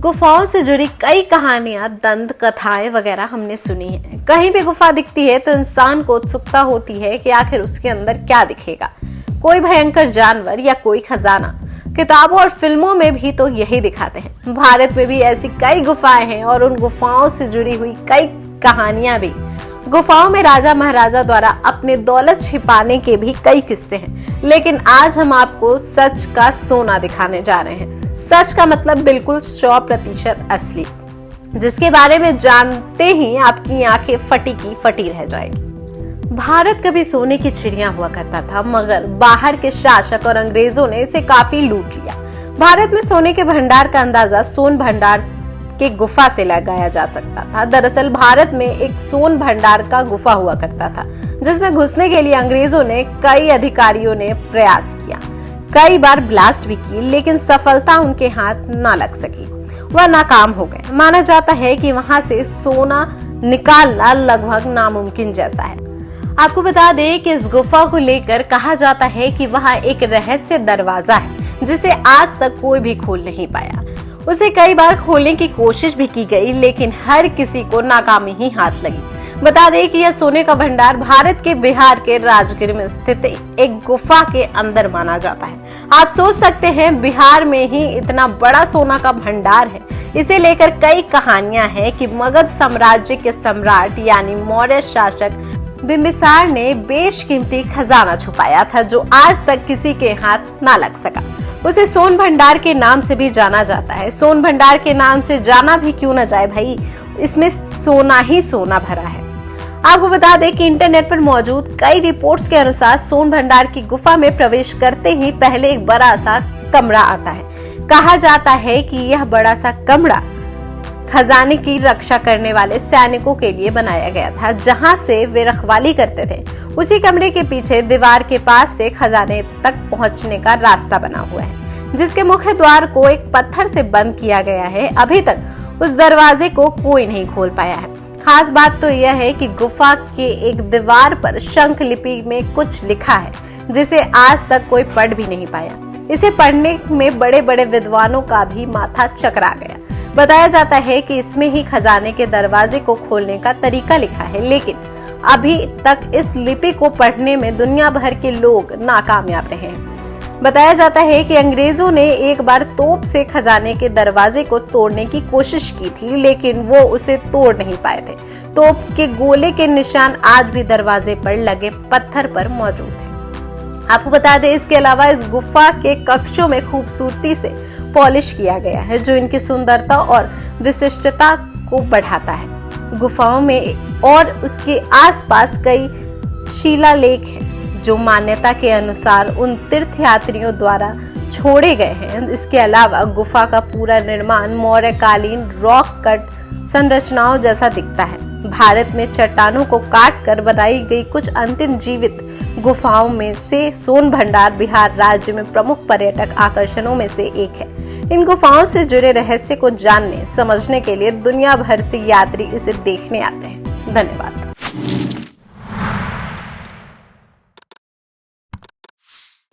गुफाओं से जुड़ी कई कहानियां, दंत कथाएं वगैरह हमने सुनी है। कहीं भी गुफा दिखती है तो इंसान को उत्सुकता होती है कि आखिर उसके अंदर क्या दिखेगा, कोई भयंकर जानवर या कोई खजाना। किताबों और फिल्मों में भी तो यही दिखाते हैं। भारत में भी ऐसी कई गुफाएं हैं और उन गुफाओं से जुड़ी हुई कई कहानियां भी। गुफाओं में राजा महाराजा द्वारा अपने दौलत छिपाने के भी कई किस्से हैं, लेकिन आज हम आपको सच का सोना दिखाने जा रहे हैं। सच का मतलब बिल्कुल 100% असली, जिसके बारे में जानते ही आपकी आंखें फटी की फटी रह जाएगी। भारत कभी सोने की चिड़िया हुआ करता था, मगर बाहर के शासक और अंग्रेजों ने इसे काफी लूट लिया। भारत में सोने के भंडार का अंदाजा सोन भंडार के गुफा से लगाया जा सकता था। दरअसल भारत में एक सोन भंडार का गुफा हुआ करता था, जिसमें घुसने के लिए अंग्रेजों ने कई अधिकारियों ने प्रयास किया, कई बार ब्लास्ट भी की, लेकिन सफलता उनके हाथ ना लग सकी। वह नाकाम हो गए। माना जाता है कि वहां से सोना निकालना लगभग नामुमकिन जैसा है। आपको बता दें कि इस गुफा को लेकर कहा जाता है कि वहां एक रहस्य दरवाजा है, जिसे आज तक कोई भी खोल नहीं पाया। उसे कई बार खोलने की कोशिश भी की गई, लेकिन हर किसी को नाकामी ही हाथ लगी। बता दें कि यह सोने का भंडार भारत के बिहार के राजगीर में स्थित एक गुफा के अंदर माना जाता है। आप सोच सकते हैं, बिहार में ही इतना बड़ा सोना का भंडार है। इसे लेकर कई कहानियां हैं कि मगध साम्राज्य के सम्राट यानी मौर्य शासक बिंबिसार ने बेशकीमती खजाना छुपाया था, जो आज तक किसी के हाथ ना लग सका। उसे सोन भंडार के नाम से भी जाना जाता है। सोन भंडार के नाम से जाना भी क्यों न जाए भाई, इसमें सोना ही सोना भरा है। आपको बता दें कि इंटरनेट पर मौजूद कई रिपोर्ट्स के अनुसार सोन भंडार की गुफा में प्रवेश करते ही पहले एक बड़ा सा कमरा आता है। कहा जाता है कि यह बड़ा सा कमरा खजाने की रक्षा करने वाले सैनिकों के लिए बनाया गया था, जहां से वे रखवाली करते थे। उसी कमरे के पीछे दीवार के पास से खजाने तक पहुंचने का रास्ता बना हुआ है, जिसके मुख्य द्वार को एक पत्थर से बंद किया गया है। अभी तक उस दरवाजे को कोई नहीं खोल पाया है। खास बात तो यह है कि गुफा के एक दीवार पर शंख लिपि में कुछ लिखा है, जिसे आज तक कोई पढ़ भी नहीं पाया। इसे पढ़ने में बड़े बड़े विद्वानों का भी माथा चकरा गया। बताया जाता है कि इसमें ही खजाने के दरवाजे को खोलने का तरीका लिखा है, लेकिन अभी तक इस लिपि को पढ़ने में दुनिया भर के लोग नाकामयाब रहे हैं। बताया जाता है कि अंग्रेजों ने एक बार तोप से खजाने के दरवाजे को तोड़ने की कोशिश की थी, लेकिन वो उसे तोड़ नहीं पाए थे। तोप के गोले के निशान आज भी दरवाजे पर लगे पत्थर पर मौजूद हैं। आपको बता दें, इसके अलावा इस गुफा के कक्षों में खूबसूरती से पॉलिश किया गया है, जो इनकी सुंदरता और विशिष्टता को बढ़ाता है। गुफाओं में और उसके आसपास कई शिलालेख हैं, जो मान्यता के अनुसार उन तीर्थयात्रियों द्वारा छोड़े गए हैं। इसके अलावा गुफा का पूरा निर्माण मौर्यकालीन रॉक कट संरचनाओं जैसा दिखता है। भारत में चट्टानों को काट कर बनाई गई कुछ अंतिम जीवित गुफाओं में से सोन भंडार बिहार राज्य में प्रमुख पर्यटक आकर्षणों में से एक है। इन गुफाओं से जुड़े रहस्य को जानने समझने के लिए दुनिया भर से यात्री इसे देखने आते हैं। धन्यवाद।